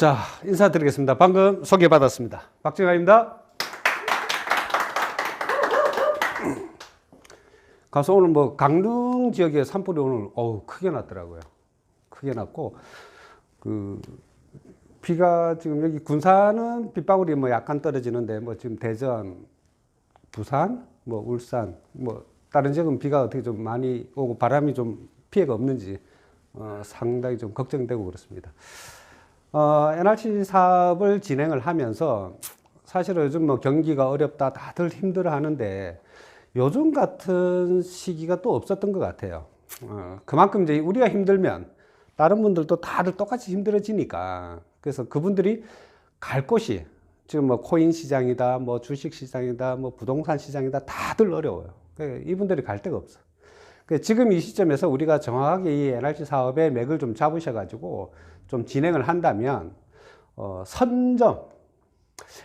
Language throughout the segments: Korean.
자, 인사드리겠습니다. 방금 소개받았습니다. 박정아입니다. 가서 오늘 뭐 강릉 지역에 산불이 오늘 크게 났더라고요. 크게 났고 비가 지금 여기 군산은 빗방울이 뭐 약간 떨어지는데 뭐 지금 대전, 부산, 뭐 울산, 뭐 다른 지역은 비가 어떻게 좀 많이 오고 바람이 좀 피해가 없는지 상당히 좀 걱정되고 그렇습니다. NRC 사업을 진행을 하면서 사실은 요즘 뭐 경기가 어렵다 다들 힘들어 하는데 요즘 같은 시기가 또 없었던 것 같아요. 그만큼 이제 우리가 힘들면 다른 분들도 다들 똑같이 힘들어지니까 그래서 그분들이 갈 곳이 지금 뭐 코인 시장이다, 뭐 주식 시장이다, 뭐 부동산 시장이다 다들 어려워요. 이분들이 갈 데가 없어. 지금 이 시점에서 우리가 정확하게 이 NRC 사업의 맥을 좀 잡으셔가지고 좀 진행을 한다면 선점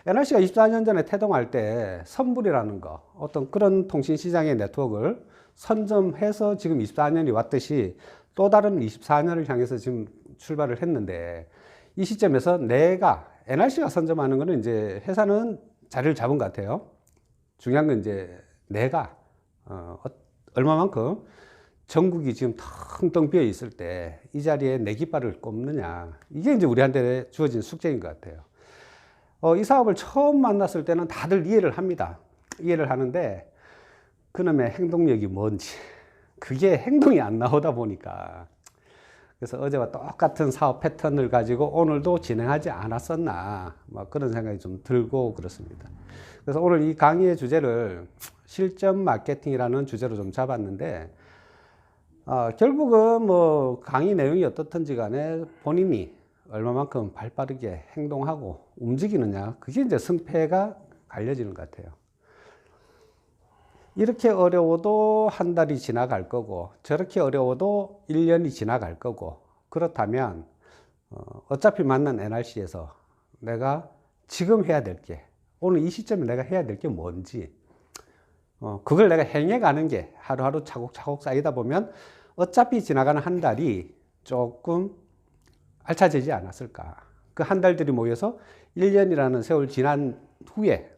NRC가 24년 전에 태동할 때 선불이라는 거 어떤 그런 통신시장의 네트워크를 선점해서 지금 24년이 왔듯이 또 다른 24년을 향해서 지금 출발을 했는데 이 시점에서 내가 NRC가 선점하는 거는 이제 회사는 자리를 잡은 것 같아요. 중요한 건 이제 내가 얼마만큼 전국이 지금 텅텅 비어 있을 때 이 자리에 내 깃발을 꼽느냐 이게 이제 우리한테 주어진 숙제인 것 같아요. 이 사업을 처음 만났을 때는 다들 이해를 합니다. 이해를 하는데 그놈의 행동력이 뭔지 그게 행동이 안 나오다 보니까 그래서 어제와 똑같은 사업 패턴을 가지고 오늘도 진행하지 않았었나 막 그런 생각이 좀 들고 그렇습니다. 그래서 오늘 이 강의의 주제를 실전 마케팅이라는 주제로 좀 잡았는데 결국은 뭐 강의 내용이 어떻든지 간에 본인이 얼마만큼 발빠르게 행동하고 움직이느냐 그게 이제 승패가 갈려지는 것 같아요. 이렇게 어려워도 한 달이 지나갈 거고 저렇게 어려워도 1년이 지나갈 거고 그렇다면 어차피 만난 NRC에서 내가 지금 해야 될 게 오늘 이 시점에 내가 해야 될 게 뭔지 그걸 내가 행해가는 게 하루하루 차곡차곡 쌓이다 보면 어차피 지나가는 한 달이 조금 알차지지 않았을까. 그 한 달들이 모여서 1년이라는 세월 지난 후에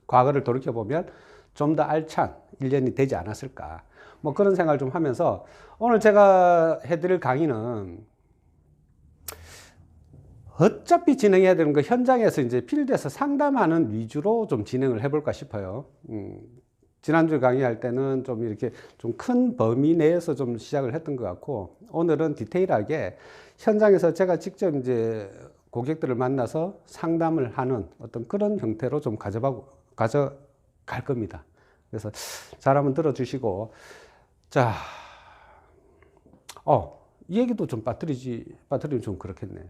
과거를 돌이켜보면 좀 더 알찬 1년이 되지 않았을까. 뭐 그런 생각을 좀 하면서 오늘 제가 해드릴 강의는 어차피 진행해야 되는 거 현장에서 이제 필드에서 상담하는 위주로 좀 진행을 해볼까 싶어요. 지난주 강의할 때는 좀 이렇게 좀 큰 범위 내에서 좀 시작을 했던 것 같고 오늘은 디테일하게 현장에서 제가 직접 이제 고객들을 만나서 상담을 하는 어떤 그런 형태로 좀 가져갈 겁니다. 그래서 잘 한번 들어주시고 자, 이 얘기도 좀 빠뜨리면 좀 그렇겠네.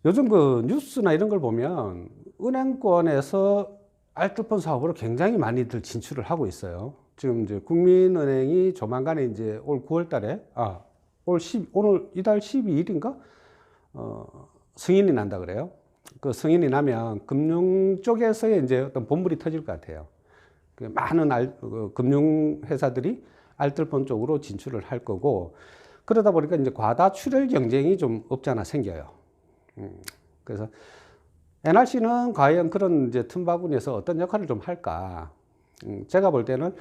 요즘 그 뉴스나 이런 걸 보면 은행권에서 알뜰폰 사업으로 굉장히 많이들 진출을 하고 있어요. 지금 이제 국민은행이 조만간에 이제 올 9월 달에, 오늘 이달 12일인가? 승인이 난다 그래요. 그 승인이 나면 금융 쪽에서의 이제 어떤 본물이 터질 것 같아요. 많은 금융회사들이 알뜰폰 쪽으로 진출을 할 거고, 그러다 보니까 이제 과다 출혈 경쟁이 좀 없지 않아 생겨요. 그래서 NRC는 과연 그런 이제 틈바구니에서 어떤 역할을 좀 할까? 제가 볼 때는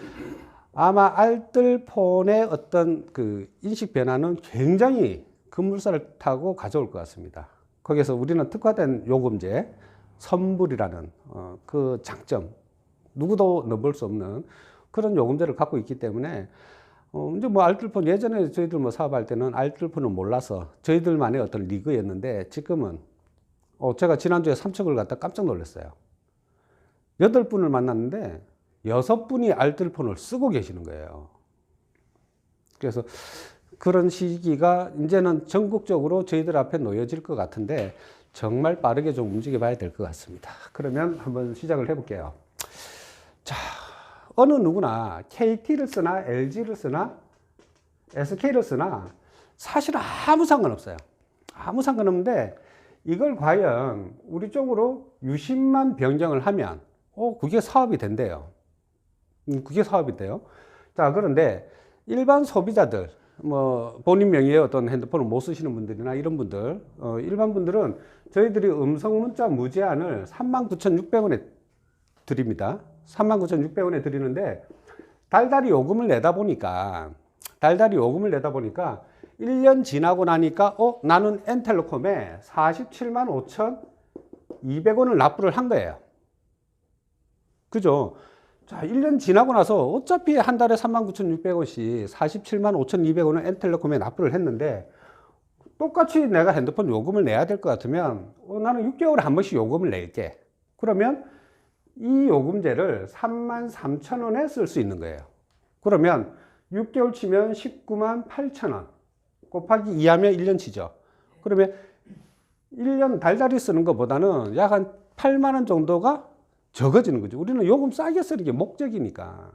아마 알뜰폰의 어떤 그 인식 변화는 굉장히 급물살을 타고 가져올 것 같습니다. 거기에서 우리는 특화된 요금제, 선불이라는 그 장점, 누구도 넘볼 수 없는 그런 요금제를 갖고 있기 때문에 이제 뭐 알뜰폰 예전에 저희들 뭐 사업할 때는 알뜰폰을 몰라서 저희들만의 어떤 리그였는데 지금은 제가 지난주에 삼척을 갔다 깜짝 놀랐어요. 8분을 만났는데 6분이 알뜰폰을 쓰고 계시는 거예요. 그래서 그런 시기가 이제는 전국적으로 저희들 앞에 놓여질 것 같은데 정말 빠르게 좀 움직여 봐야 될 것 같습니다. 그러면 한번 시작을 해볼게요. 자, 어느 누구나 KT를 쓰나 LG를 쓰나 SK를 쓰나 사실 아무 상관없어요. 아무 상관없는데 이걸 과연 우리 쪽으로 유심만 변경을 하면 그게 사업이 된대요. 그게 사업이 돼요. 자, 그런데 일반 소비자들 뭐 본인 명의의 어떤 핸드폰을 못 쓰시는 분들이나 이런 분들, 일반 분들은 저희들이 음성 문자 무제한을 39,600원에 드립니다. 39,600원에 드리는데 달달이 요금을 내다 보니까 1년 지나고 나니까 나는 N텔레콤에 47만 5,200원을 납부를 한 거예요. 그죠? 자, 1년 지나고 나서 어차피 한 달에 39,600원씩 47만 5,200원을 N텔레콤에 납부를 했는데 똑같이 내가 핸드폰 요금을 내야 될 것 같으면 나는 6개월에 한 번씩 요금을 낼게. 그러면 이 요금제를 33,000원에 쓸 수 있는 거예요. 그러면 6개월 치면 198,000원 8,000원 곱하기 2하면 1년 치죠. 그러면 1년 달달이 쓰는 것보다는 약 한 8만 원 정도가 적어지는 거죠. 우리는 요금 싸게 쓰는 게 목적이니까.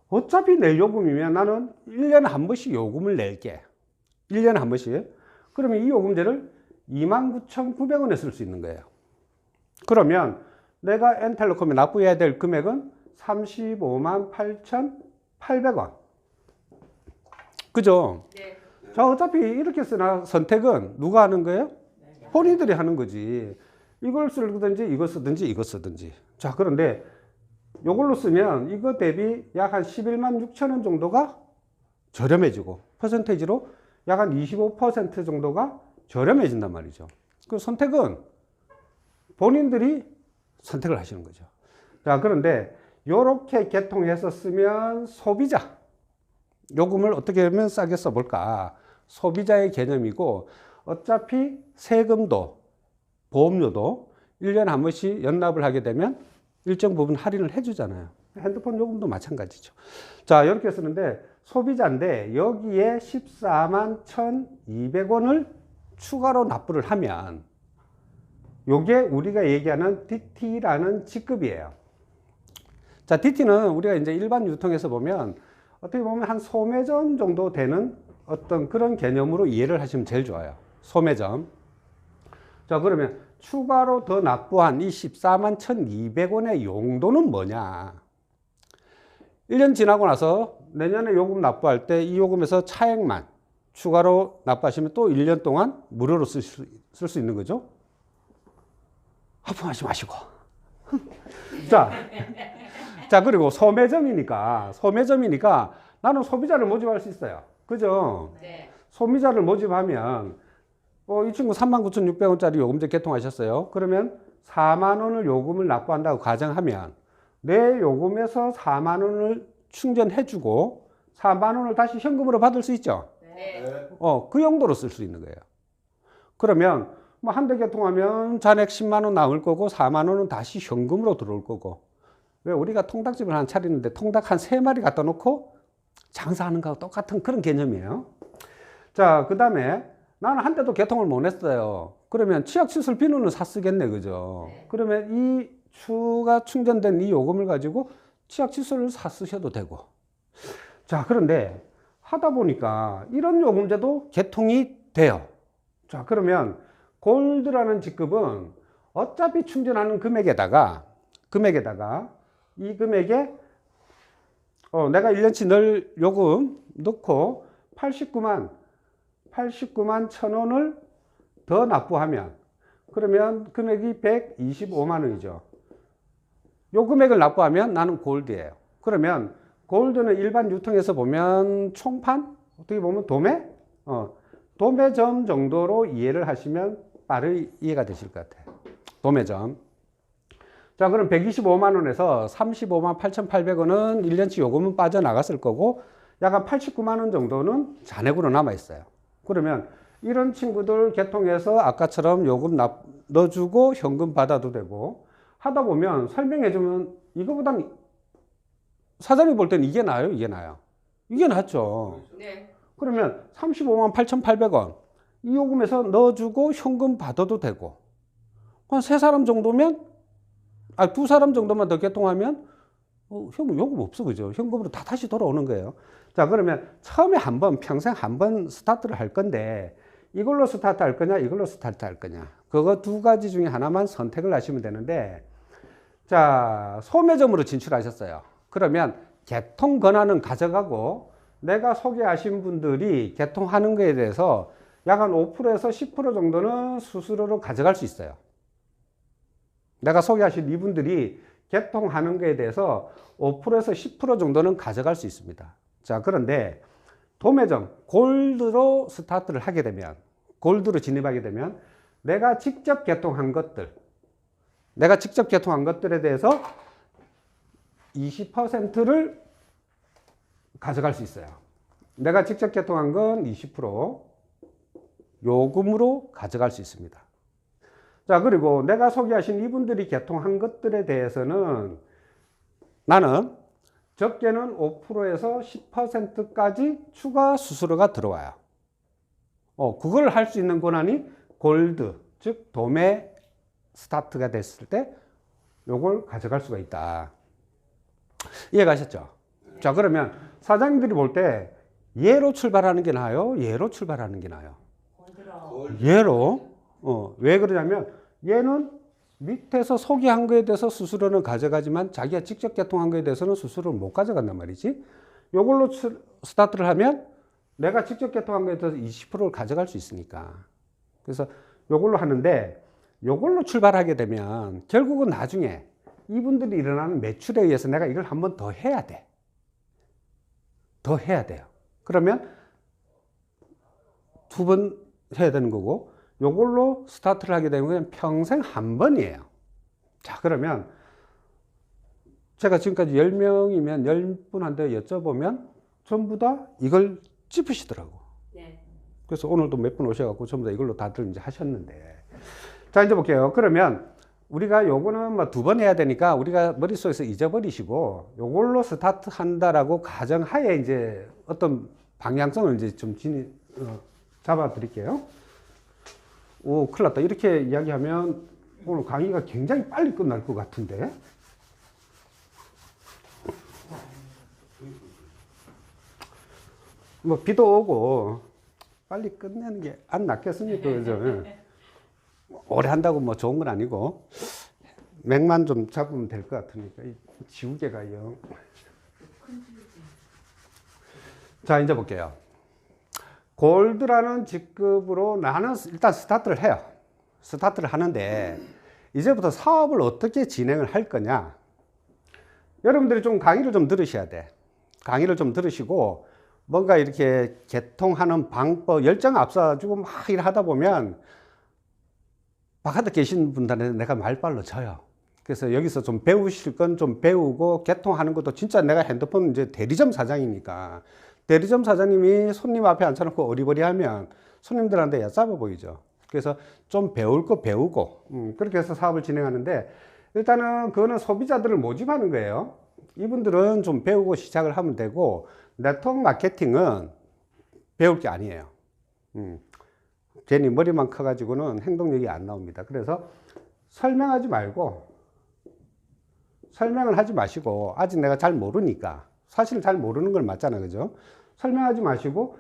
어차피 낼 요금이면 나는 1년에 한 번씩 요금을 낼게. 1년에 한 번씩. 그러면 이 요금제를 29,900원에 쓸 수 있는 거예요. 그러면 내가 N텔레콤에 납부해야 될 금액은 35만 8,800원. 그죠? 네. 자, 어차피 이렇게 쓰나 선택은 누가 하는 거예요? 본인들이 하는 거지. 이걸 쓰든지 이거 쓰든지 이거 쓰든지. 자, 그런데 이걸로 쓰면 이거 대비 약 한 11만 6천원 정도가 저렴해지고 퍼센테이지로 약 한 25% 정도가 저렴해진단 말이죠. 그 선택은 본인들이 선택을 하시는 거죠. 자, 그런데 이렇게 개통해서 쓰면 소비자 요금을 어떻게 하면 싸게 써볼까? 소비자의 개념이고 어차피 세금도 보험료도 1년에 한 번씩 연납을 하게 되면 일정 부분 할인을 해주잖아요. 핸드폰 요금도 마찬가지죠. 자, 이렇게 쓰는데 소비자인데 여기에 14만 1,200원을 추가로 납부를 하면 요게 우리가 얘기하는 DT라는 직급이에요. 자, DT는 우리가 이제 일반 유통에서 보면 어떻게 보면 한 소매점 정도 되는 어떤 그런 개념으로 이해를 하시면 제일 좋아요. 소매점. 자, 그러면 추가로 더 납부한 이 14만 1,200원의 용도는 뭐냐? 1년 지나고 나서 내년에 요금 납부할 때 이 요금에서 차액만 추가로 납부하시면 또 1년 동안 무료로 쓸 수 있는 거죠. 하품하지 마시고. 자, 그리고 소매점이니까 나는 소비자를 모집할 수 있어요. 그죠? 네. 소비자를 모집하면 이 친구 39,600원짜리 요금제 개통하셨어요. 그러면 4만 원을 요금을 납부한다고 가정하면 내 요금에서 4만 원을 충전해주고 4만 원을 다시 현금으로 받을 수 있죠. 네. 그 용도로 쓸 수 있는 거예요. 그러면 뭐 한 대 개통하면 잔액 10만 원 남을 거고 4만 원은 다시 현금으로 들어올 거고. 왜 우리가 통닭집을 하나 차리는데 통닭 한 3마리 갖다 놓고 장사하는 거하고 똑같은 그런 개념이에요. 자, 그 다음에 나는 한 대도 개통을 못 했어요. 그러면 치약시술 비누는 쓰겠네, 그죠? 그러면 이 추가 충전된 이 요금을 가지고 치약시술을 쓰셔도 되고. 자, 그런데 하다 보니까 이런 요금제도 개통이 돼요. 자, 그러면 골드라는 직급은 어차피 충전하는 금액에다가 이 금액에 내가 1년치 늘 요금 넣고 89만 1,000원을 더 납부하면 그러면 금액이 125만 원이죠. 요 금액을 납부하면 나는 골드예요. 그러면 골드는 일반 유통에서 보면 총판? 어떻게 보면 도매점 정도로 이해를 하시면 빠르게 이해가 되실 것 같아요. 도매점. 자, 그럼 125만 원에서 35만 8,800원은 1년치 요금은 빠져나갔을 거고 약 89만 원 정도는 잔액으로 남아 있어요. 그러면 이런 친구들 개통해서 아까처럼 요금 넣어주고 현금 받아도 되고 하다 보면 설명해주면 이거보단 사장님 볼 때는 이게 나아요? 이게 나아요? 이게 낫죠. 네. 그러면 35만 8,800원 이 요금에서 넣어주고 현금 받아도 되고 한 3사람 정도면 두 사람 정도만 더 개통하면 현금 요금 없어, 그죠? 현금으로 다 다시 돌아오는 거예요. 자, 그러면 처음에 평생 한 번 스타트를 할 건데 이걸로 스타트 할 거냐 이걸로 스타트 할 거냐 그거 두 가지 중에 하나만 선택을 하시면 되는데 자, 소매점으로 진출하셨어요. 그러면 개통 권한은 가져가고 내가 소개하신 분들이 개통하는 거에 대해서 약 한 5%에서 10% 정도는 수수료로 가져갈 수 있어요. 내가 소개하신 이분들이 개통하는 거에 대해서 5%에서 10% 정도는 가져갈 수 있습니다. 자, 그런데 도매점, 골드로 스타트를 하게 되면, 골드로 진입하게 되면 내가 직접 개통한 것들에 대해서 20%를 가져갈 수 있어요. 내가 직접 개통한 건 20% 요금으로 가져갈 수 있습니다. 자, 그리고 내가 소개하신 이분들이 개통한 것들에 대해서는 나는 적게는 5%에서 10%까지 추가 수수료가 들어와요. 그걸 할 수 있는 권한이 골드, 즉 도매 스타트가 됐을 때 요걸 가져갈 수가 있다. 이해가셨죠? 자, 그러면 사장님들이 볼 때 얘로 출발하는 게 나아요? 얘로 출발하는 게 나아요? 얘로. 왜 그러냐면 얘는 밑에서 소개한 거에 대해서 수수료는 가져가지만 자기가 직접 개통한 거에 대해서는 수수료를 못 가져간단 말이지. 요걸로 스타트를 하면 내가 직접 개통한 거에 대해서 20%를 가져갈 수 있으니까. 그래서 요걸로 하는데, 요걸로 출발하게 되면 결국은 나중에 이분들이 일어나는 매출에 의해서 내가 이걸 한 번 더 해야 돼. 더 해야 돼요. 그러면 2번 해야 되는 거고, 요걸로 스타트를 하게 되면 평생 한 번이에요. 자, 그러면 제가 지금까지 10명이면 10분한테 여쭤보면 전부 다 이걸 짚으시더라고. 네. 그래서 오늘도 몇 분 오셔갖고 전부 다 이걸로 다들 이제 하셨는데. 자, 이제 볼게요. 그러면 우리가 요거는 뭐 2번 해야 되니까 우리가 머릿속에서 잊어버리시고 요걸로 스타트 한다라고 가정하에 이제 어떤 방향성을 이제 좀 잡아 드릴게요. 오, 큰일 났다. 이렇게 이야기하면 오늘 강의가 굉장히 빨리 끝날 것 같은데. 뭐 비도 오고 빨리 끝내는 게 안 낫겠습니까? 그죠? 오래 한다고 뭐 좋은 건 아니고 맥만 좀 잡으면 될 것 같으니까 이 지우개가요. 자, 이제 볼게요. 골드라는 직급으로 나는 일단 스타트를 해요. 스타트를 하는데 이제부터 사업을 어떻게 진행을 할 거냐. 여러분들이 좀 강의를 좀 들으셔야 돼. 강의를 좀 들으시고 뭔가 이렇게 개통하는 방법, 열정 앞서가지고 막 일하다 보면 바깥에 계신 분들한테 내가 말빨로 져요. 그래서 여기서 좀 배우실 건 좀 배우고 개통하는 것도 진짜 내가 핸드폰 이제 대리점 사장이니까 대리점 사장님이 손님 앞에 앉혀놓고 어리버리하면 손님들한테 얕잡아 보이죠. 그래서 좀 배울 거 배우고 그렇게 해서 사업을 진행하는데 일단은 그거는 소비자들을 모집하는 거예요. 이분들은 좀 배우고 시작을 하면 되고 네트워크 마케팅은 배울 게 아니에요. 괜히 머리만 커가지고는 행동력이 안 나옵니다. 그래서 설명하지 말고 설명을 하지 마시고 아직 내가 잘 모르니까 사실 잘 모르는 걸 맞잖아, 그죠? 설명하지 마시고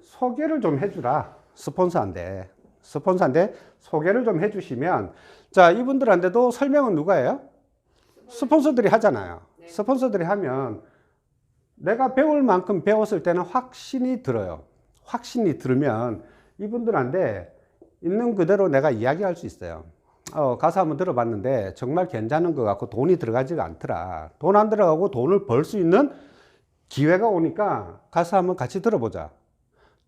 소개를 좀 해주라. 스폰서한테 소개를 좀 해주시면 자, 이분들한테도 설명은 누가 해요? 스폰서들이 하잖아요. 네. 스폰서들이 하면 내가 배울 만큼 배웠을 때는 확신이 들어요. 확신이 들으면 이분들한테 있는 그대로 내가 이야기할 수 있어요. 가서 한번 들어봤는데 정말 괜찮은 것 같고 돈이 들어가지가 않더라. 돈 안 들어가고 돈을 벌 수 있는 기회가 오니까 가서 한번 같이 들어보자.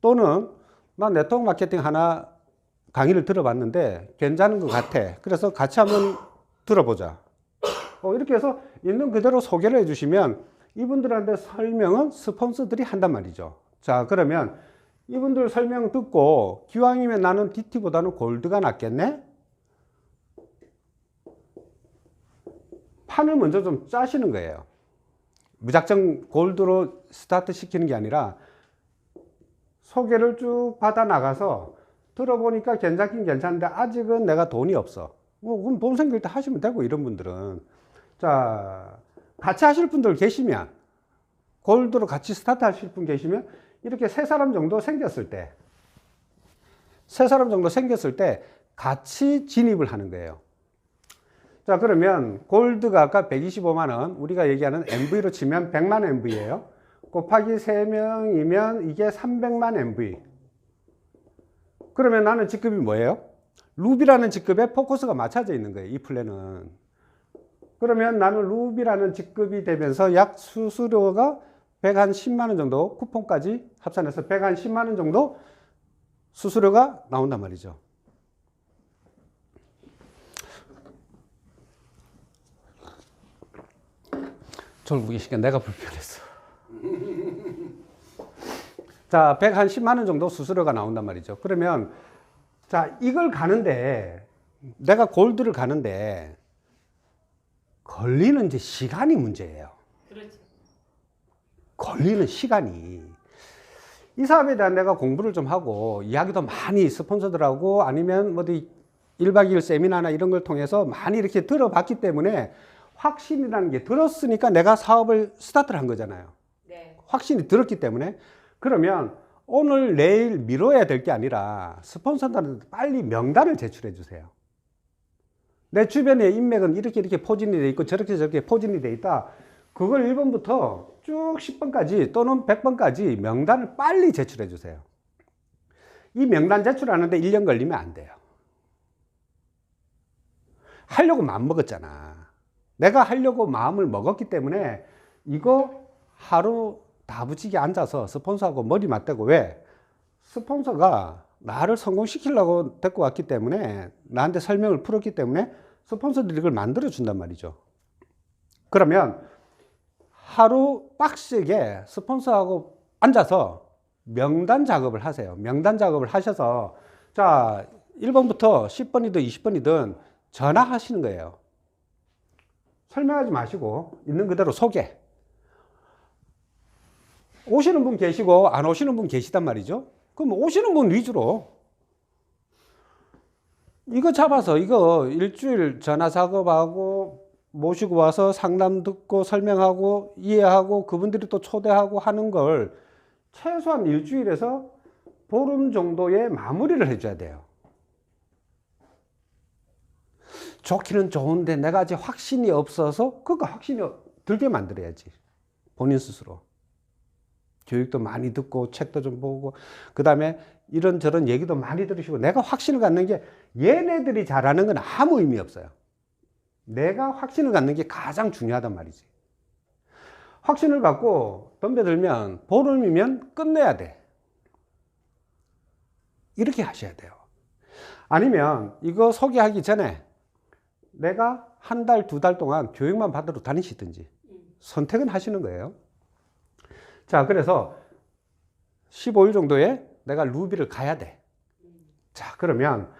또는 나 네트워크 마케팅 하나 강의를 들어봤는데 괜찮은 것 같아. 그래서 같이 한번 들어보자. 이렇게 해서 있는 그대로 소개를 해주시면 이분들한테 설명은 스폰서들이 한단 말이죠. 자, 그러면 이분들 설명 듣고 기왕이면 나는 DT보다는 골드가 낫겠네? 판을 먼저 좀 짜시는 거예요. 무작정 골드로 스타트 시키는 게 아니라 소개를 쭉 받아 나가서 들어보니까 괜찮긴 괜찮은데 아직은 내가 돈이 없어. 그럼 돈 생길 때 하시면 되고 이런 분들은. 자, 같이 하실 분들 계시면 골드로 같이 스타트 하실 분 계시면 이렇게 세 사람 정도 생겼을 때 같이 진입을 하는 거예요. 자, 그러면 골드가 아까 125만 원, 우리가 얘기하는 MV로 치면 100만 MV예요. 곱하기 3명이면 이게 300만 MV. 그러면 나는 직급이 뭐예요? 루비라는 직급에 포커스가 맞춰져 있는 거예요. 이 플랜은. 그러면 나는 루비라는 직급이 되면서 약 수수료가 110만 원 정도, 쿠폰까지 합산해서 110만 원 정도 수수료가 나온단 말이죠. 졸부기 시간 내가 불편했어. 자, 110만 원 정도 수수료가 나온단 말이죠. 그러면 자, 이걸 가는데 내가 골드를 가는데 걸리는 이제 시간이 문제예요. 그렇죠. 걸리는 시간이. 이 사업에 대한 내가 공부를 좀 하고 이야기도 많이 스폰서들하고 아니면 어디 1박 2일 세미나나 이런 걸 통해서 많이 이렇게 들어봤기 때문에 확신이라는 게 들었으니까 내가 사업을 스타트를 한 거잖아요. 네. 확신이 들었기 때문에. 그러면 오늘 내일 미뤄야 될 게 아니라 스폰서들한테 빨리 명단을 제출해 주세요. 내 주변에 인맥은 이렇게 포진이 돼 있고 저렇게 포진이 돼 있다. 그걸 1번부터 쭉 10번까지 또는 100번까지 명단을 빨리 제출해 주세요. 이 명단 제출하는데 1년 걸리면 안 돼요. 하려고 마음 먹었잖아. 내가 하려고 마음을 먹었기 때문에 이거 하루 다부지게 앉아서 스폰서하고 머리 맞대고. 왜? 스폰서가 나를 성공시키려고 데리고 왔기 때문에 나한테 설명을 풀었기 때문에 스폰서들이 이걸 만들어 준단 말이죠. 그러면 하루 빡세게 스폰서하고 앉아서 명단 작업을 하세요. 명단 작업을 하셔서 자 1번부터 10번이든 20번이든 전화하시는 거예요. 설명하지 마시고 있는 그대로 소개. 오시는 분 계시고 안 오시는 분 계시단 말이죠. 그럼 오시는 분 위주로 이거 잡아서 이거 일주일 전화 작업하고 모시고 와서 상담 듣고 설명하고 이해하고 그분들이 또 초대하고 하는 걸 최소한 일주일에서 보름 정도의 마무리를 해줘야 돼요. 좋기는 좋은데 내가 아직 확신이 없어서 그거 확신이 들게 만들어야지. 본인 스스로. 교육도 많이 듣고 책도 좀 보고 그 다음에 이런저런 얘기도 많이 들으시고 내가 확신을 갖는 게 얘네들이 잘하는 건 아무 의미 없어요. 내가 확신을 갖는 게 가장 중요하단 말이지. 확신을 갖고 덤벼들면 보름이면 끝내야 돼. 이렇게 하셔야 돼요. 아니면 이거 소개하기 전에 내가 한 달, 2달 동안 교육만 받으러 다니시든지 선택은 하시는 거예요. 자, 그래서 15일 정도에 내가 루비를 가야 돼. 자, 그러면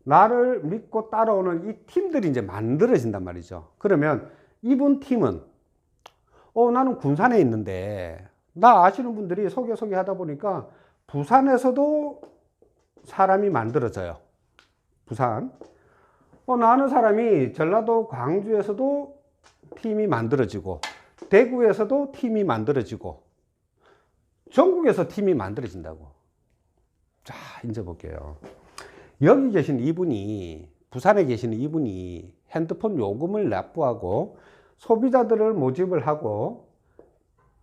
나를 믿고 따라오는 이 팀들이 이제 만들어진단 말이죠. 그러면 이분 팀은 나는 군산에 있는데 나 아시는 분들이 소개하다 보니까 부산에서도 사람이 만들어져요. 부산. 나 아는 사람이 전라도 광주에서도 팀이 만들어지고 대구에서도 팀이 만들어지고 전국에서 팀이 만들어진다고. 자, 이제 볼게요. 여기 계신 이분이, 부산에 계시는 이분이 핸드폰 요금을 납부하고 소비자들을 모집을 하고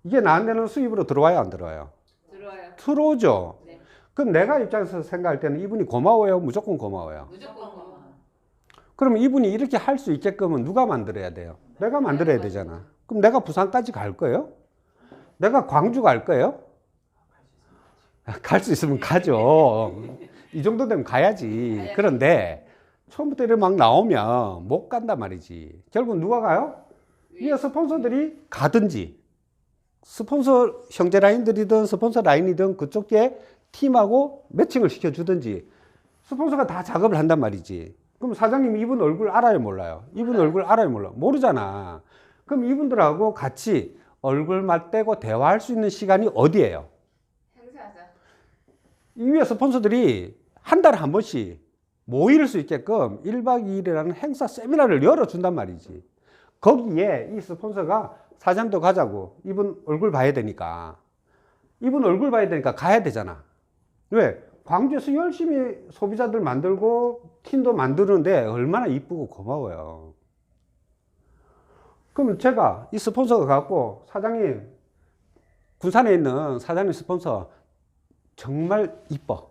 이게 나한테는 수입으로 들어와요, 안 들어와요? 들어와요. 들어오죠. 네. 그럼 내가 입장에서 생각할 때는 이분이 고마워요, 무조건 고마워요? 무조건 고마워. 그럼 이분이 이렇게 할 수 있게끔은 누가 만들어야 돼요? 내가 만들어야 되잖아. 그럼 내가 부산까지 갈 거예요? 내가 광주 갈 거예요? 갈 수 있으면 가죠. 이 정도 되면 가야지. 그런데 처음부터 이렇게 막 나오면 못 간단 말이지. 결국 누가 가요? 이 스폰서들이 가든지 스폰서 형제 라인들이든 스폰서 라인이든 그쪽에 팀하고 매칭을 시켜주든지 스폰서가 다 작업을 한단 말이지. 그럼 사장님 이분 얼굴 알아요, 몰라요? 이분 얼굴 알아요, 몰라요? 모르잖아. 그럼 이분들하고 같이 얼굴 맞대고 대화할 수 있는 시간이 어디예요? 행사하자. 이 위에 스폰서들이 한 달에 한 번씩 모일 수 있게끔 1박 2일이라는 행사 세미나를 열어준단 말이지. 거기에 이 스폰서가 사장도 가자고. 이분 얼굴 봐야 되니까. 이분 얼굴 봐야 되니까 가야 되잖아. 왜? 광주에서 열심히 소비자들 만들고 팀도 만드는데 얼마나 이쁘고 고마워요. 그러면 제가 이 스폰서가 갖고 사장님 군산에 있는 사장님 스폰서 정말 이뻐.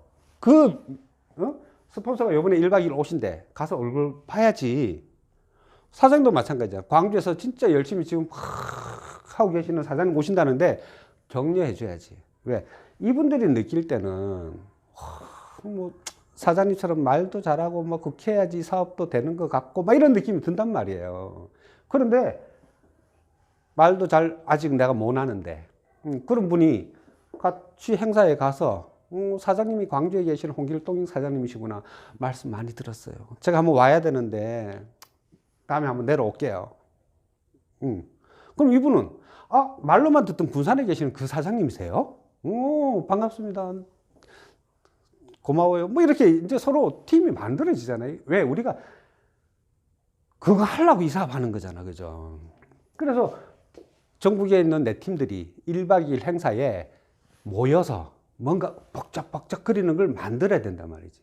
스폰서가 요번에 1박 2일 오신대. 가서 얼굴 봐야지. 사장님도 마찬가지야. 광주에서 진짜 열심히 지금 하고 계시는 사장님 오신다는데 격려해 줘야지. 왜? 이분들이 느낄 때는 뭐 사장님처럼 말도 잘하고 뭐 국회야지 사업도 되는 것 같고 막 이런 느낌이 든단 말이에요. 그런데 말도 잘 아직 내가 못 하는데 그런 분이 같이 행사에 가서 사장님이 광주에 계시는 홍길동 사장님이시구나 말씀 많이 들었어요. 제가 한번 와야 되는데 다음에 한번 내려올게요. 그럼 이분은 말로만 듣던 군산에 계시는 그 사장님이세요? 반갑습니다. 고마워요. 뭐 이렇게 이제 서로 팀이 만들어지잖아요. 왜? 우리가 그거 하려고 이 사업하는 거잖아. 그죠? 그래서 전국에 있는 내 팀들이 1박 2일 행사에 모여서 뭔가 벅적벅적거리는 걸 만들어야 된단 말이지.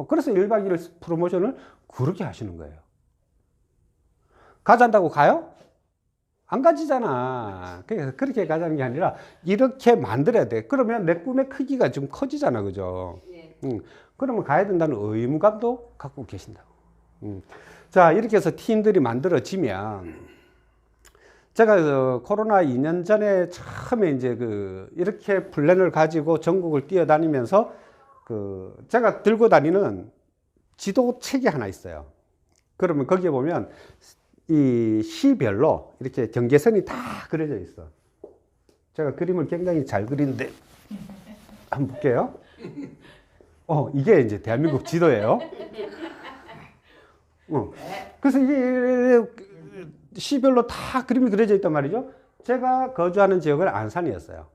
그래서 1박 2일 프로모션을 그렇게 하시는 거예요. 가자한다고 가요? 안 가지잖아. 그렇게 가자는 게 아니라 이렇게 만들어야 돼. 그러면 내 꿈의 크기가 좀 커지잖아. 그죠? 그러면 가야 된다는 의무감도 갖고 계신다고. 자, 이렇게 해서 팀들이 만들어지면 제가 코로나 2년 전에 처음에 이제 이렇게 플랜을 가지고 전국을 뛰어다니면서 제가 들고 다니는 지도 책이 하나 있어요. 그러면 거기에 보면 이 시별로 이렇게 경계선이 다 그려져 있어. 제가 그림을 굉장히 잘 그리는데 한번 볼게요. 이게 이제 대한민국 지도예요. 그래서 이게 시별로 다 그림이 그려져 있단 말이죠. 제가 거주하는 지역은 안산이었어요.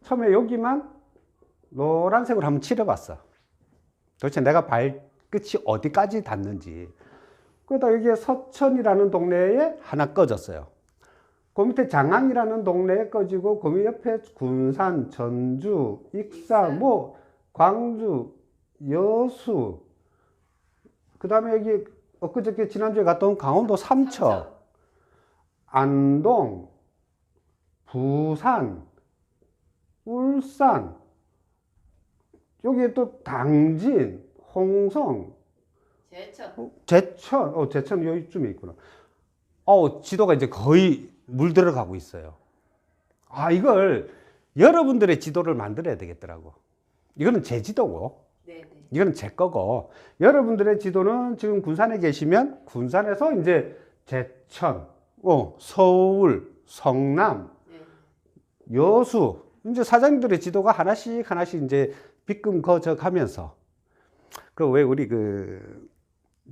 처음에 여기만 노란색으로 한번 칠해봤어. 도대체 내가 발끝이 어디까지 닿는지. 그러다 여기에 서천이라는 동네에 하나 꺼졌어요. 그 밑에 장안이라는 동네에 꺼지고 그 옆에 군산, 전주, 익산, 뭐 광주, 여수, 그 다음에 여기 엊그저께 지난주에 갔다 온 강원도 삼척, 안동, 부산, 울산, 여기에 또 당진, 홍성, 제천 여기쯤에 있구나. 지도가 이제 거의 물들어가고 있어요. 이걸 여러분들의 지도를 만들어야 되겠더라고. 이거는 제 지도고, 이거는 제 거고, 여러분들의 지도는 지금 군산에 계시면 군산에서 이제 제천, 서울, 성남, 여수, 이제 사장님들의 지도가 하나씩 이제 빗금 거저 가면서, 왜 우리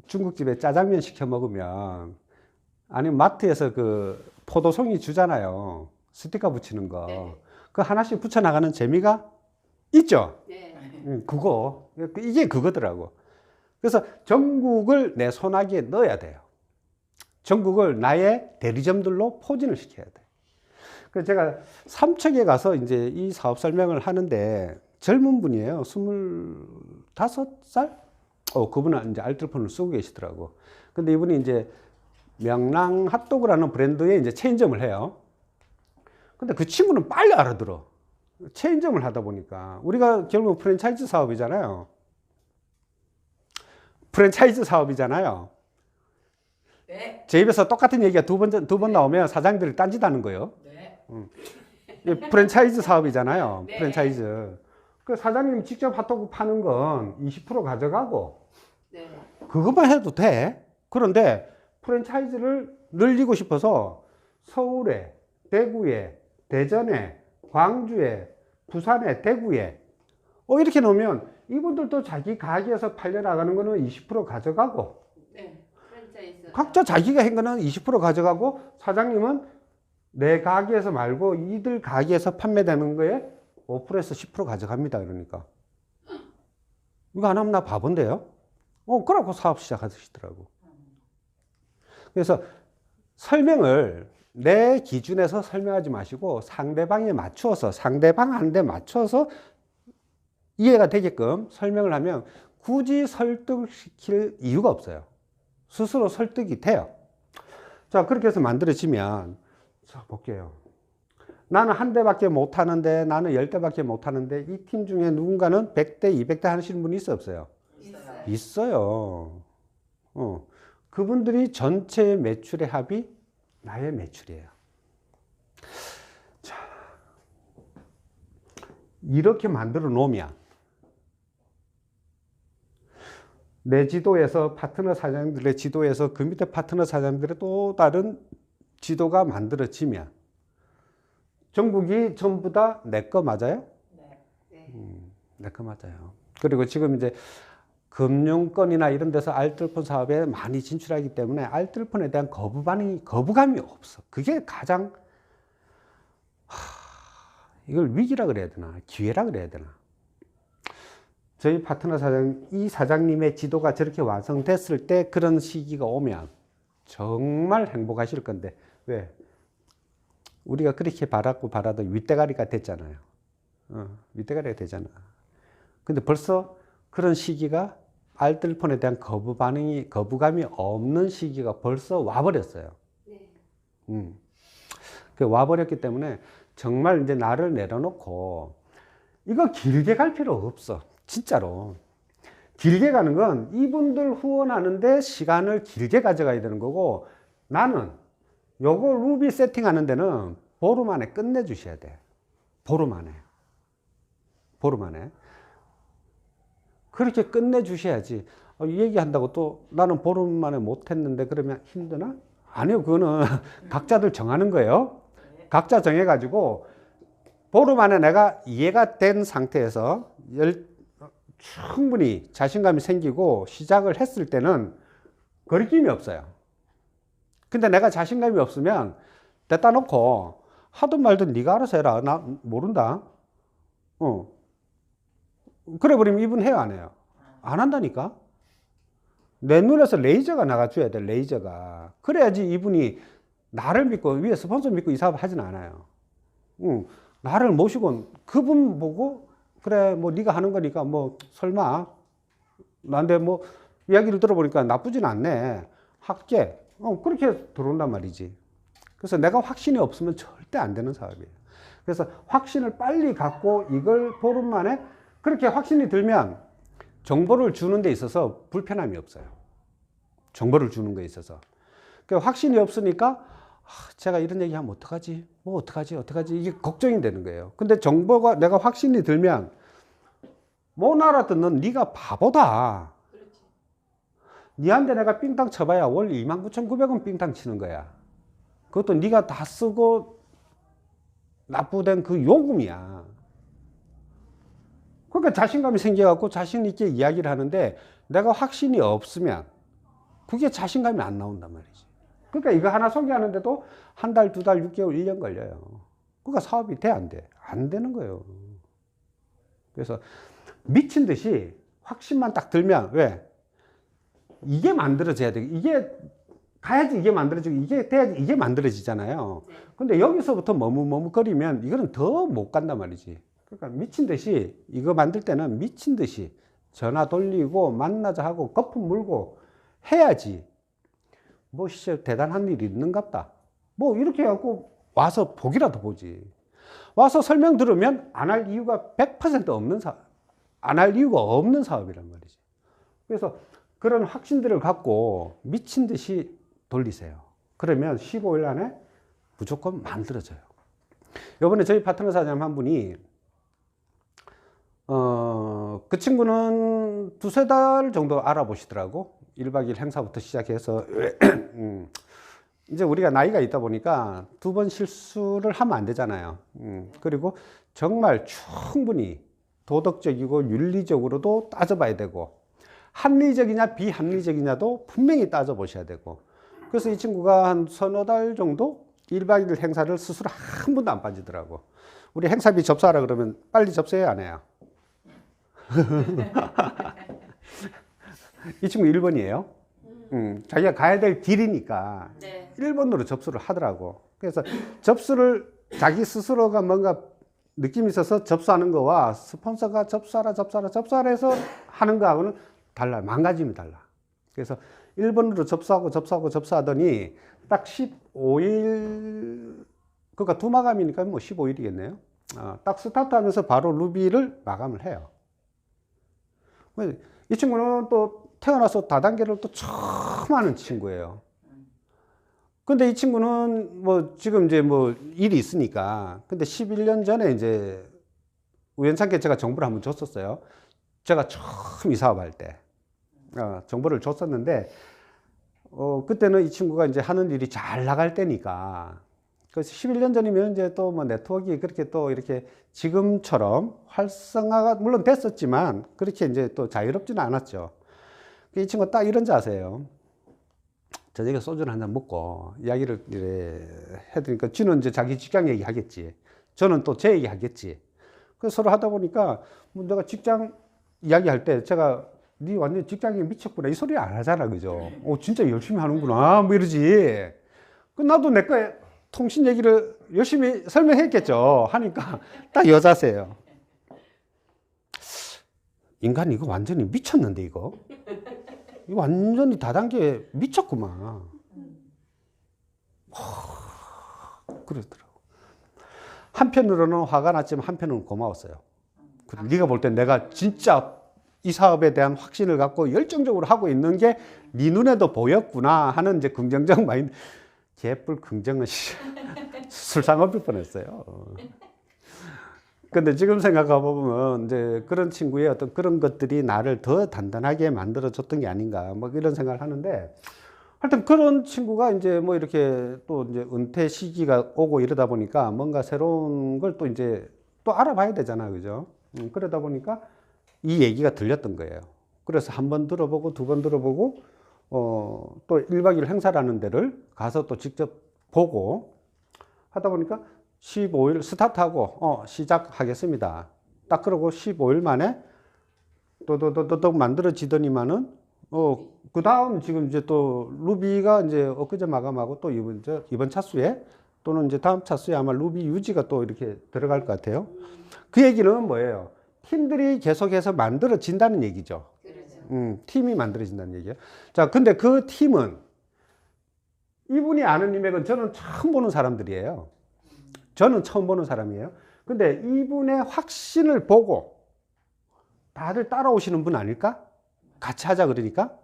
중국집에 짜장면 시켜 먹으면, 아니면 마트에서 포도송이 주잖아요. 스티커 붙이는 거. 그 하나씩 붙여 나가는 재미가 있죠? 이게 그거더라고. 그래서 전국을 내 손아귀에 넣어야 돼요. 전국을 나의 대리점들로 포진을 시켜야 돼. 그래서 제가 삼척에 가서 이제 이 사업 설명을 하는데 젊은 분이에요. 25살? 그분은 이제 알뜰폰을 쓰고 계시더라고. 근데 이분이 이제 명랑 핫도그라는 브랜드의 이제 체인점을 해요. 근데 그 친구는 빨리 알아들어. 체인점을 하다 보니까. 우리가 결국 프랜차이즈 사업이잖아요. 제 입에서 똑같은 얘기가 두 번 나오면 사장들이 딴짓하는 거예요. 프랜차이즈 사업이잖아요. 프랜차이즈. 그 사장님 직접 핫도그 파는 건 20% 가져가고 그것만 해도 돼. 그런데 프랜차이즈를 늘리고 싶어서 서울에, 대구에, 대전에, 광주에, 부산에, 대구에 이렇게 놓으면 이분들도 자기 가게에서 팔려나가는 거는 20% 가져가고 각자 자기가 한 거는 20% 가져가고 사장님은 내 가게에서 말고 이들 가게에서 판매되는 거에 5%에서 10% 가져갑니다. 그러니까 이거 안 하면 나 바본데요? 그러고 사업 시작하시더라고. 그래서 설명을 내 기준에서 설명하지 마시고 상대방에 맞추어서 상대방한테 맞춰서 이해가 되게끔 설명을 하면 굳이 설득시킬 이유가 없어요. 스스로 설득이 돼요. 자, 그렇게 해서 만들어지면 자, 볼게요. 나는 한 대밖에 못 하는데, 나는 10대밖에 못 하는데, 이 팀 중에 누군가는 100대, 200대 하시는 분이 있어요, 없어요? 있어요. 그분들이 전체 매출의 합이 나의 매출이에요. 자, 이렇게 만들어 놓으면 내 지도에서 파트너 사장님들의 지도에서 그 밑에 파트너 사장님들의 또 다른 지도가 만들어지면 전국이 전부 다 내 거 맞아요? 네. 내 거 맞아요. 그리고 지금 이제 금융권이나 이런 데서 알뜰폰 사업에 많이 진출하기 때문에 알뜰폰에 대한 거부감이 없어. 그게 가장 이걸 위기라 그래야 되나 기회라 그래야 되나. 저희 파트너 이 사장님의 지도가 저렇게 완성됐을 때 그런 시기가 오면 정말 행복하실 건데, 왜? 우리가 그렇게 바라던 윗대가리가 됐잖아요. 윗대가리가 되잖아. 근데 벌써 그런 시기가 알뜰폰에 대한 거부감이 없는 시기가 벌써 와버렸어요. 네. 와버렸기 때문에 정말 이제 나를 내려놓고 이거 길게 갈 필요 없어. 진짜로. 길게 가는 건 이분들 후원하는데 시간을 길게 가져가야 되는 거고, 나는 요거 루비 세팅하는 데는 보름 안에 끝내주셔야 돼. 보름 안에. 그렇게 끝내주셔야지. 얘기한다고 또 나는 보름 만에 못했는데 그러면 힘드나? 아니요. 그거는 각자들 정하는 거예요. 각자 정해가지고 보름 안에 내가 이해가 된 상태에서 충분히 자신감이 생기고 시작을 했을 때는 거리낌이 없어요. 근데 내가 자신감이 없으면 냈다 놓고 하든 말든 네가 알아서 해라. 나 모른다. 그래 버리면 이분 해요, 안 해요? 안 한다니까. 내 눈에서 레이저가 나가줘야 돼. 레이저가. 그래야지 이분이 나를 믿고 위에 스폰서 믿고 이 사업 하진 않아요. 나를 모시고 그분 보고 그래 뭐 네가 하는 거니까 뭐 설마 나한테 뭐 이야기를 들어보니까 나쁘진 않네. 할게. 그렇게 들어온단 말이지. 그래서 내가 확신이 없으면 절대 안 되는 사업이에요. 그래서 확신을 빨리 갖고 이걸 보름 만에 그렇게 확신이 들면 정보를 주는 데 있어서 불편함이 없어요. 정보를 주는 거에 있어서. 그러니까 확신이 없으니까 제가 이런 얘기하면 어떡하지? 뭐 어떡하지? 이게 걱정이 되는 거예요. 근데 정보가 내가 확신이 들면 못 알아듣는 네가 바보다. 그렇지. 니한테 내가 삥땅 쳐봐야 월 29,900원 삥땅 치는 거야. 그것도 네가 다 쓰고 납부된 그 요금이야. 그러니까 자신감이 생겨갖고 자신 있게 이야기를 하는데 내가 확신이 없으면 그게 자신감이 안 나온단 말이지. 그러니까 이거 하나 소개하는데도 한 달, 두 달, 6개월, 1년 걸려요. 그러니까 사업이 돼, 안 돼? 안 되는 거예요. 그래서 미친 듯이 확신만 딱 들면, 왜? 이게 만들어져야 돼. 이게 가야지 이게 만들어지고, 이게 돼야지 이게 만들어지잖아요. 근데 여기서부터 머뭇머뭇거리면 이거는 더 못 간단 말이지. 그러니까 미친 듯이 이거 만들 때는 미친 듯이 전화 돌리고 만나자 하고 거품 물고 해야지. 뭐 진짜 대단한 일이 있는갑다. 뭐 이렇게 해갖고 와서 보기라도 보지. 와서 설명 들으면 안 할 이유가 100% 없는 사업. 안 할 이유가 없는 사업이란 말이지. 그래서 그런 확신들을 갖고 미친 듯이 돌리세요. 그러면 15일 안에 무조건 만들어져요. 요번에 저희 파트너 사장님 한 분이 그 친구는 두세 달 정도 알아보시더라고. 1박 2일 행사부터 시작해서 이제 우리가 나이가 있다 보니까 두 번 실수를 하면 안 되잖아요. 그리고 정말 충분히 도덕적이고 윤리적으로도 따져봐야 되고 합리적이냐 비합리적이냐도 분명히 따져보셔야 되고. 그래서 이 친구가 한 서너 달 정도 1박 2일 행사를 스스로 한 번도 안 빠지더라고. 우리 행사비 접수하라 그러면 빨리 접수해야 안 해요? 이 친구 1번이에요. 자기가 가야 될 길이니까 네. 1번으로 접수를 하더라고. 그래서 접수를 자기 스스로가 뭔가 느낌이 있어서 접수하는 거와 스폰서가 접수하라 해서 하는 거하고는 달라요. 망가짐이 달라. 그래서 1번으로 접수하더니 딱 15일 그러니까 두 마감이니까 뭐 15일이겠네요. 딱 스타트하면서 바로 루비를 마감을 해요. 이 친구는 또 태어나서 다단계를 또 처음 하는 친구예요. 근데 이 친구는 뭐 지금 이제 뭐 일이 있으니까, 근데 11년 전에 이제 우연찮게 제가 정보를 한번 줬었어요. 제가 처음 이 사업할 때 정보를 줬었는데, 그때는 이 친구가 이제 하는 일이 잘 나갈 때니까, 그래서 11년 전이면 이제 또 뭐 네트워크가 그렇게 또 이렇게 지금처럼 활성화가 물론 됐었지만, 그렇게 이제 또 자유롭지는 않았죠. 이 친구가 딱 이런 자세예요. 저녁에 소주를 한잔 먹고 이야기를 이래 해드리니까, 쥐는 이제 자기 직장 얘기 하겠지. 저는 또 제 얘기 하겠지. 그래서 서로 하다 보니까, 뭐 내가 직장 이야기 할 때 제가 니 완전 직장에 미쳤구나 이 소리 안 하잖아, 그죠? 진짜 열심히 하는구나 뭐 이러지. 나도 내 거에 통신 얘기를 열심히 설명했겠죠. 하니까 딱 여자세요. 인간 이거 완전히 미쳤는데 이거 완전히 다단계에 미쳤구만. 그러더라고. 한편으로는 화가 났지만 한편으로는 고마웠어요. 네가 볼 땐 내가 진짜 이 사업에 대한 확신을 갖고 열정적으로 하고 있는 게 네 눈에도 보였구나 하는 이제 긍정적 마인드. 개뿔 긍정은 술상업일 뻔했어요. 근데 지금 생각해보면 이제 그런 친구의 어떤 그런 것들이 나를 더 단단하게 만들어줬던 게 아닌가 뭐 이런 생각을 하는데, 하여튼 그런 친구가 이제 뭐 이렇게 또 이제 은퇴 시기가 오고 이러다 보니까 뭔가 새로운 걸 또 이제 또 알아봐야 되잖아, 그죠? 그러다 보니까 이 얘기가 들렸던 거예요. 그래서 한 번 들어보고 두 번 들어보고 또 1박 2일 행사라는 데를 가서 또 직접 보고 하다 보니까 15일 스타트하고 시작하겠습니다. 딱 그러고 15일 만에 또 만들어지더니만은 그 다음 지금 이제 또 루비가 이제 엊그제 마감하고 또 이번 차수에 또는 이제 다음 차수에 아마 루비 유지가 또 이렇게 들어갈 것 같아요. 그 얘기는 뭐예요? 팀들이 계속해서 만들어진다는 얘기죠. 팀이 만들어진다는 얘기예요. 자, 근데 그 팀은 이분이 아는 이맥은 저는 처음 보는 사람들이에요. 저는 처음 보는 사람이에요. 근데 이분의 확신을 보고 다들 따라오시는 분 아닐까? 같이 하자 그러니까?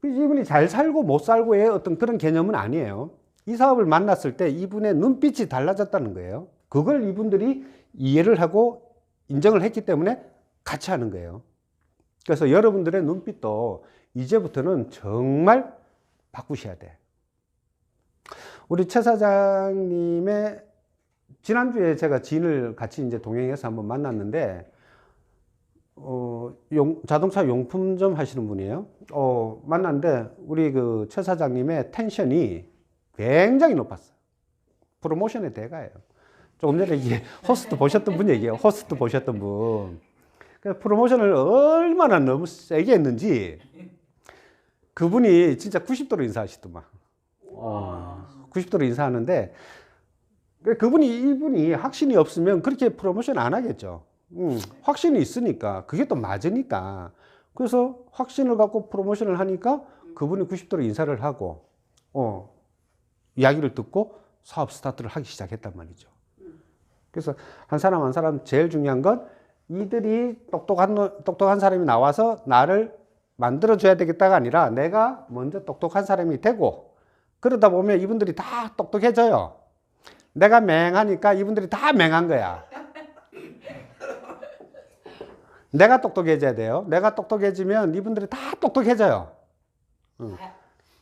이분이 잘 살고 못 살고의 어떤 그런 개념은 아니에요. 이 사업을 만났을 때 이분의 눈빛이 달라졌다는 거예요. 그걸 이분들이 이해를 하고 인정을 했기 때문에 같이 하는 거예요. 그래서 여러분들의 눈빛도 이제부터는 정말 바꾸셔야 돼. 우리 최 사장님의 지난주에 제가 지인을 같이 이제 동행해서 한번 만났는데, 자동차 용품점 하시는 분이에요. 만났는데 우리 그 최 사장님의 텐션이 굉장히 높았어요. 프로모션의 대가예요. 조금 전에 이게 호스트 보셨던 분 얘기예요. 호스트 보셨던 분. 프로모션을 얼마나 너무 세게 했는지 그분이 진짜 90도로 인사하시더만. 90도로 인사하는데, 이분이 확신이 없으면 그렇게 프로모션 안 하겠죠. 확신이 있으니까 그게 또 맞으니까. 그래서 확신을 갖고 프로모션을 하니까 그분이 90도로 인사를 하고 이야기를 듣고 사업 스타트를 하기 시작했단 말이죠. 그래서 한 사람 한 사람 제일 중요한 건 이들이 똑똑한 사람이 나와서 나를 만들어줘야 되겠다가 아니라 내가 먼저 똑똑한 사람이 되고, 그러다 보면 이분들이 다 똑똑해져요. 내가 맹하니까 이분들이 다 맹한 거야. 내가 똑똑해져야 돼요. 내가 똑똑해지면 이분들이 다 똑똑해져요.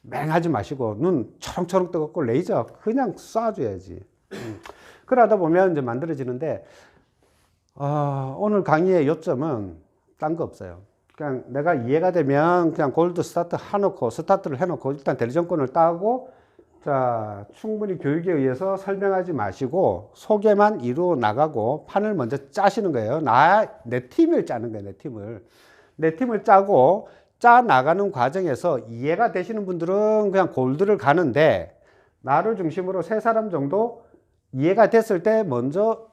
맹하지 마시고 눈 초롱초롱 뜨겁고 레이저 그냥 쏴줘야지. 그러다 보면 이제 만들어지는데, 오늘 강의의 요점은 딴 거 없어요. 그냥 내가 이해가 되면 그냥 골드 스타트를 해놓고 일단 대리점권을 따고, 자, 충분히 교육에 의해서 설명하지 마시고 소개만 이루어 나가고 판을 먼저 짜시는 거예요. 내 팀을 짜는 거예요. 내 팀을 짜고 짜 나가는 과정에서 이해가 되시는 분들은 그냥 골드를 가는데, 나를 중심으로 3사람 정도 이해가 됐을 때 먼저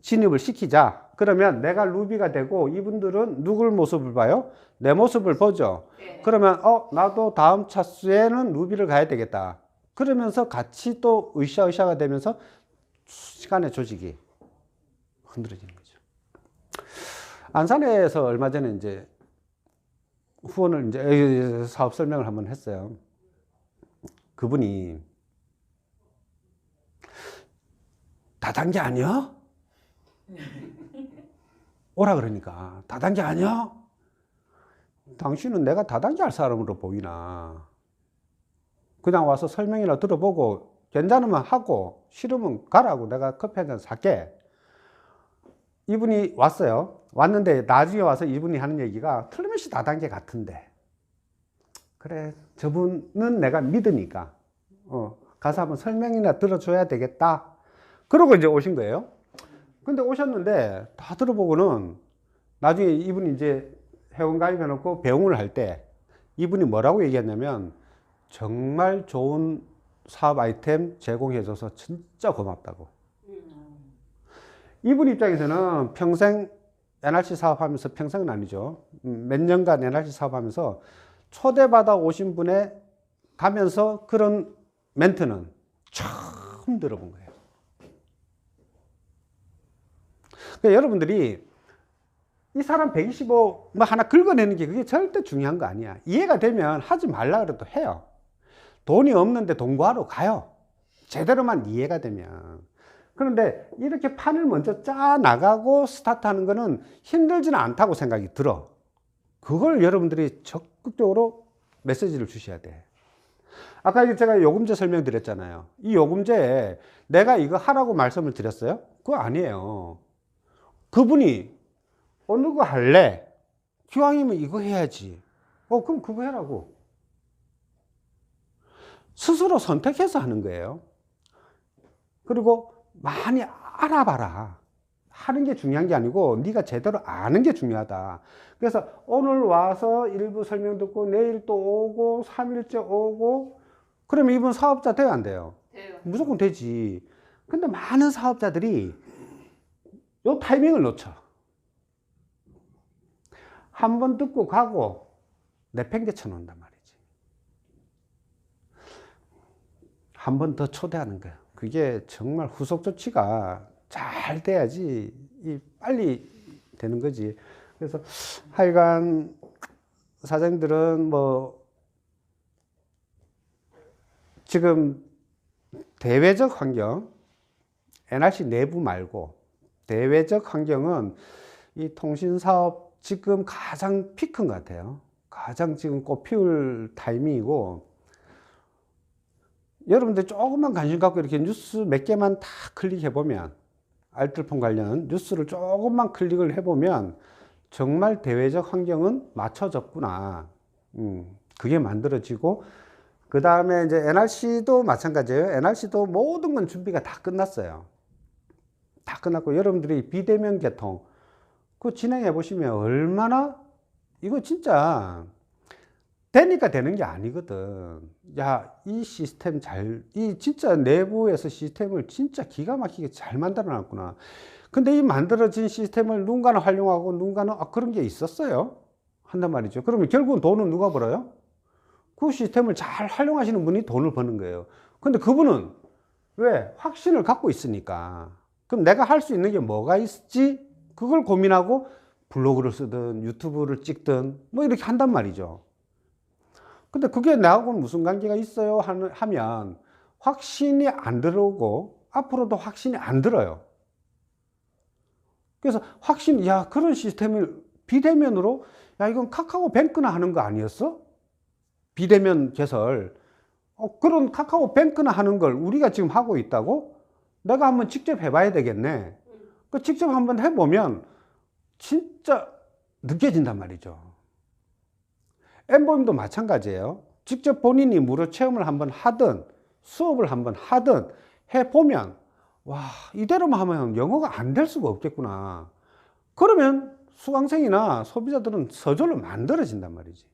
진입을 시키자. 그러면 내가 루비가 되고 이분들은 누굴 모습을 봐요? 내 모습을 보죠. 그러면 나도 다음 차수에는 루비를 가야 되겠다. 그러면서 같이 또 으쌰으쌰가 되면서 시간의 조직이 흔들어지는 거죠. 안산에서 얼마 전에 이제 후원을 이제 사업 설명을 한번 했어요. 그분이 다단계 아니야? 오라 그러니까 다단계 아니야? 당신은 내가 다단계 할 사람으로 보이나? 그냥 와서 설명이나 들어보고 괜찮으면 하고 싫으면 가라고 내가 커피 한 잔 살게. 이분이 왔어요. 왔는데 나중에 와서 이분이 하는 얘기가 틀림없이 다단계 같은데 그래 저분은 내가 믿으니까 가서 한번 설명이나 들어줘야 되겠다. 그러고 이제 오신 거예요. 근데 오셨는데 다 들어보고는 나중에 이분이 이제 회원 가입해놓고 배웅을 할 때 이분이 뭐라고 얘기했냐면 정말 좋은 사업 아이템 제공해줘서 진짜 고맙다고. 이분 입장에서는 평생 NRC 사업하면서, 평생은 아니죠, 몇 년간 NRC 사업하면서 초대받아 오신 분에 가면서 그런 멘트는 처음 들어본 거예요. 그러니까 여러분들이 이 사람 125 뭐 하나 긁어내는 게 그게 절대 중요한 거 아니야. 이해가 되면 하지 말라 그래도 해요. 돈이 없는데 돈 구하러 가요. 제대로만 이해가 되면. 그런데 이렇게 판을 먼저 짜 나가고 스타트하는 거는 힘들지는 않다고 생각이 들어. 그걸 여러분들이 적극적으로 메시지를 주셔야 돼. 아까 제가 요금제 설명드렸잖아요. 이 요금제에 내가 이거 하라고 말씀을 드렸어요? 그거 아니에요. 그분이 어느 거 할래? 기왕이면 이거 해야지. 그럼 그거 해라고. 스스로 선택해서 하는 거예요. 그리고 많이 알아봐라. 하는 게 중요한 게 아니고 네가 제대로 아는 게 중요하다. 그래서 오늘 와서 일부 설명 듣고 내일 또 오고 3일째 오고 그러면 이분 사업자 돼요, 안 돼요? 돼요. 무조건 되지. 근데 많은 사업자들이 요 타이밍을 놓쳐. 한 번 듣고 가고 내팽개 쳐놓는단 말이지. 한 번 더 초대하는 거야. 그게 정말 후속 조치가 잘 돼야지 빨리 되는 거지. 그래서 하여간 사장님들은 뭐 지금 대외적 환경, NRC 내부 말고 대외적 환경은 이 통신사업 지금 가장 피크인 것 같아요. 가장 지금 꽃피울 타이밍이고, 여러분들 조금만 관심 갖고 이렇게 뉴스 몇 개만 다 클릭해보면, 알뜰폰 관련 뉴스를 조금만 클릭을 해보면 정말 대외적 환경은 맞춰졌구나. 그게 만들어지고, 그 다음에 이제 NRC도 마찬가지예요. NRC도 모든 건 준비가 다 끝났어요. 다 끝났고, 여러분들이 비대면 개통 그거 진행해 보시면 얼마나 이거 진짜 되니까 되는 게 아니거든. 야, 이 시스템 이 진짜 내부에서 시스템을 진짜 기가 막히게 잘 만들어 놨구나. 근데 이 만들어진 시스템을 누군가는 활용하고 누군가는 그런 게 있었어요 한단 말이죠. 그러면 결국은 돈은 누가 벌어요? 그 시스템을 잘 활용하시는 분이 돈을 버는 거예요. 근데 그분은 왜? 확신을 갖고 있으니까. 그럼 내가 할 수 있는 게 뭐가 있지? 그걸 고민하고 블로그를 쓰든 유튜브를 찍든 뭐 이렇게 한단 말이죠. 근데 그게 나하고는 무슨 관계가 있어요? 하면 확신이 안 들어오고 앞으로도 확신이 안 들어요. 그래서 야, 그런 시스템을 비대면으로, 야, 이건 카카오뱅크나 하는 거 아니었어? 비대면 개설. 그런 카카오뱅크나 하는 걸 우리가 지금 하고 있다고? 내가 한번 직접 해봐야 되겠네. 직접 한번 해보면 진짜 느껴진단 말이죠. 엠보임도 마찬가지예요. 직접 본인이 무료 체험을 한번 하든 수업을 한번 하든 해보면 와, 이대로만 하면 영어가 안 될 수가 없겠구나. 그러면 수강생이나 소비자들은 서절로 만들어진단 말이지.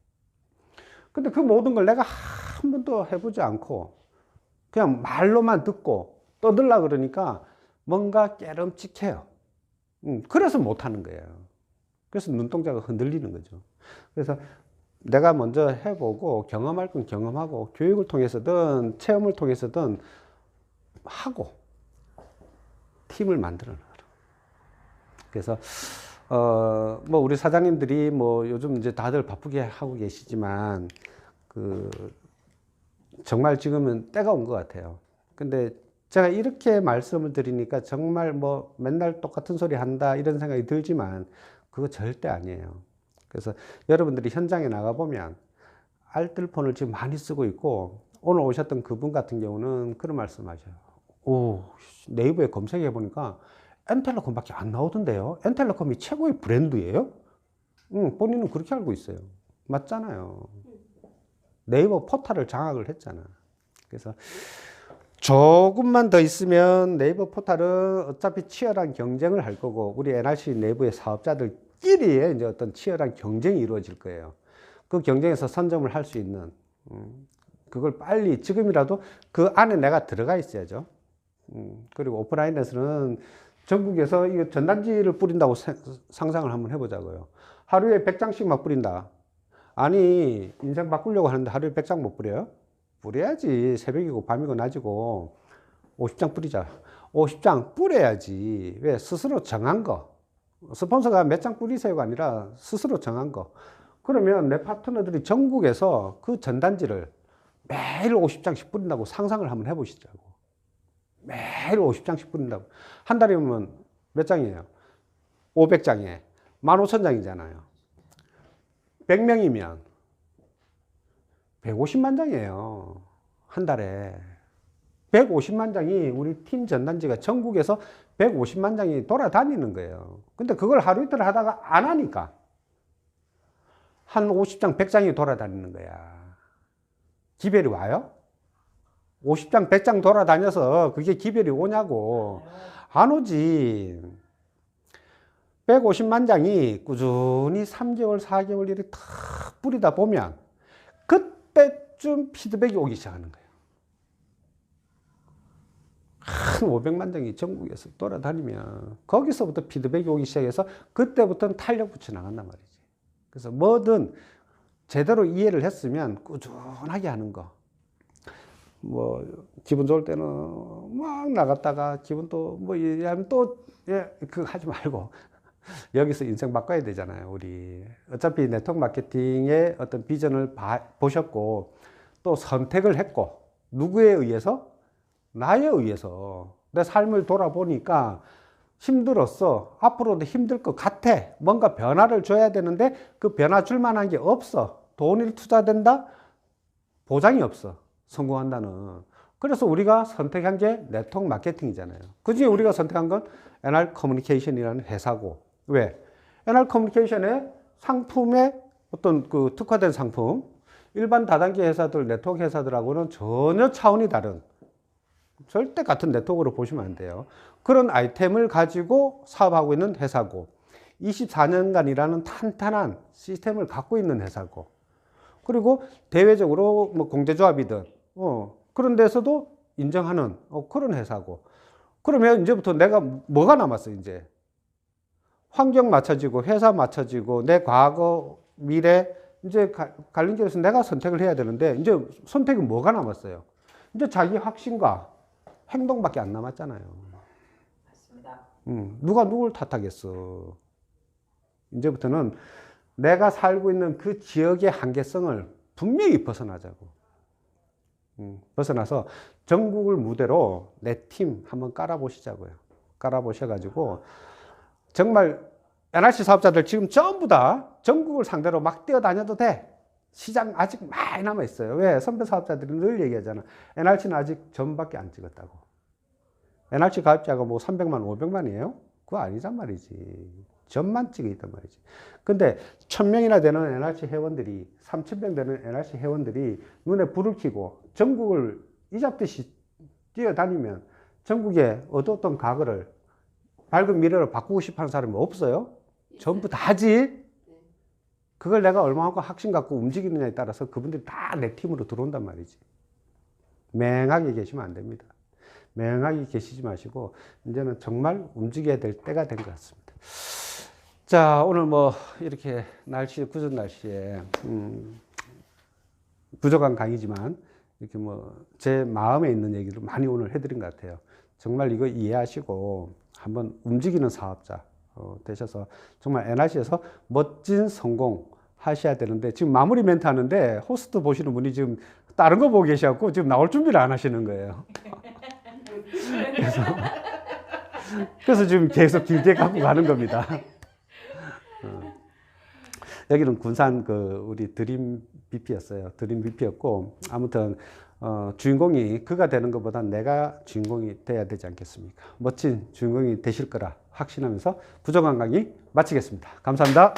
근데 그 모든 걸 내가 한 번도 해보지 않고 그냥 말로만 듣고 떠들라 그러니까 뭔가 깨름칙해요. 그래서 못하는 거예요. 그래서 눈동자가 흔들리는 거죠. 그래서 내가 먼저 해보고 경험할 건 경험하고 교육을 통해서든 체험을 통해서든 하고 팀을 만들어 놔라. 그래서 뭐 우리 사장님들이 뭐 요즘 이제 다들 바쁘게 하고 계시지만 그 정말 지금은 때가 온 것 같아요. 근데 제가 이렇게 말씀을 드리니까 정말 뭐 맨날 똑같은 소리 한다 이런 생각이 들지만 그거 절대 아니에요. 그래서 여러분들이 현장에 나가보면 알뜰폰을 지금 많이 쓰고 있고 오늘 오셨던 그분 같은 경우는 그런 말씀 하셔요. 오, 네이버에 검색해 보니까 엔텔레콤밖에 안 나오던데요. 엔텔레콤이 최고의 브랜드예요? 응, 본인은 그렇게 알고 있어요. 맞잖아요. 네이버 포탈을 장악을 했잖아. 그래서 조금만 더 있으면 네이버 포탈은 어차피 치열한 경쟁을 할 거고 우리 NRC 내부의 사업자들끼리의 이제 어떤 치열한 경쟁이 이루어질 거예요. 그 경쟁에서 선점을 할 수 있는 그걸 빨리 지금이라도 그 안에 내가 들어가 있어야죠. 그리고 오프라인에서는 전국에서 이 전단지를 뿌린다고 상상을 한번 해보자고요. 하루에 100장씩 막 뿌린다. 아니 인생 바꾸려고 하는데 하루에 100장 못 뿌려요? 뿌려야지. 새벽이고 밤이고 낮이고 50장 뿌리자. 50장 뿌려야지. 왜? 스스로 정한 거. 스폰서가 몇 장 뿌리세요가 아니라 스스로 정한 거. 그러면 내 파트너들이 전국에서 그 전단지를 매일 50장씩 뿌린다고 상상을 한번 해보시자고. 매일 50장씩 뿌린다고. 한 달이면 몇 장이에요? 500장에 15,000장이잖아요. 100명이면 150만 장이에요. 한 달에. 150만 장이 우리 팀 전단지가 전국에서 150만 장이 돌아다니는 거예요. 근데 그걸 하루 이틀 하다가 안 하니까 한 50장, 100장이 돌아다니는 거야. 기별이 와요? 50장, 100장 돌아다녀서 그게 기별이 오냐고. 안 오지. 150만 장이 꾸준히 3개월, 4개월 이렇게 탁 뿌리다 보면 그때쯤 피드백이 오기 시작하는 거예요. 한 500만 장이 전국에서 돌아다니면 거기서부터 피드백이 오기 시작해서 그때부터는 탄력 붙여 나간단 말이지. 그래서 뭐든 제대로 이해를 했으면 꾸준하게 하는 거. 뭐 기분 좋을 때는 막 나갔다가 기분 또 뭐 이러면 또 그거 하지 말고 여기서 인생 바꿔야 되잖아요. 우리 어차피 네트워크 마케팅의 어떤 비전을 보셨고 또 선택을 했고 누구에 의해서? 나에 의해서 내 삶을 돌아보니까 힘들었어. 앞으로도 힘들 것 같아. 뭔가 변화를 줘야 되는데 그 변화 줄 만한 게 없어. 돈이 투자된다? 보장이 없어. 성공한다는. 그래서 우리가 선택한 게 네트워크 마케팅이잖아요. 그 중에 우리가 선택한 건 NR 커뮤니케이션이라는 회사고. 왜? NR 커뮤니케이션의 상품의 어떤 그 특화된 상품, 일반 다단계 회사들, 네트워크 회사들하고는 전혀 차원이 다른 절대 같은 네트워크로 보시면 안 돼요. 그런 아이템을 가지고 사업하고 있는 회사고 24년간이라는 탄탄한 시스템을 갖고 있는 회사고 그리고 대외적으로 뭐 공제조합이든 그런 데서도 인정하는 그런 회사고 그러면 이제부터 내가 뭐가 남았어 이제 환경 맞춰지고 회사 맞춰지고 내 과거 미래 이제 갈림길에서 내가 선택을 해야 되는데 이제 선택은 뭐가 남았어요? 이제 자기 확신과 행동밖에 안 남았잖아요. 맞습니다. 누가 누굴 탓하겠어. 이제부터는 내가 살고 있는 그 지역의 한계성을 분명히 벗어나자고. 벗어나서 전국을 무대로 내 팀 한번 깔아보시자고요. 깔아보셔가지고 정말 NRC 사업자들 지금 전부 다 전국을 상대로 막 뛰어다녀도 돼. 시장 아직 많이 남아있어요. 왜? 선배 사업자들이 늘 얘기하잖아. NRC는 아직 전밖에 안 찍었다고. NRC 가입자가 뭐 300만, 500만이에요? 그거 아니란 말이지. 전만 찍어 있단 말이지. 근데 1000명이나 되는 NRC 회원들이, 3000명 되는 NRC 회원들이 눈에 불을 켜고 전국을 이잡듯이 뛰어다니면 전국에 얻었던 과거를 밝은 미래로 바꾸고 싶어 하는 사람이 없어요? 전부 다지? 그걸 내가 얼마만큼 확신 갖고 움직이느냐에 따라서 그분들이 다 내 팀으로 들어온단 말이지. 맹하게 계시면 안 됩니다. 맹하게 계시지 마시고 이제는 정말 움직여야 될 때가 된 것 같습니다. 자, 오늘 뭐 이렇게 굳은 날씨에 부족한 강의지만 이렇게 뭐 제 마음에 있는 얘기를 많이 오늘 해드린 것 같아요. 정말 이거 이해하시고 한번 움직이는 사업자 되셔서 정말 NRC에서 멋진 성공 하셔야 되는데, 지금 마무리 멘트 하는데 호스트 보시는 분이 지금 다른 거 보고 계셔갖고 지금 나올 준비를 안 하시는 거예요. 그래서 지금 계속 길게 갖고 가는 겁니다. 여기는 군산 우리 드림 BP였어요. 드림 BP였고, 아무튼 주인공이 그가 되는 것보다 내가 주인공이 돼야 되지 않겠습니까? 멋진 주인공이 되실 거라 확신하면서 부족한 강의 마치겠습니다. 감사합니다.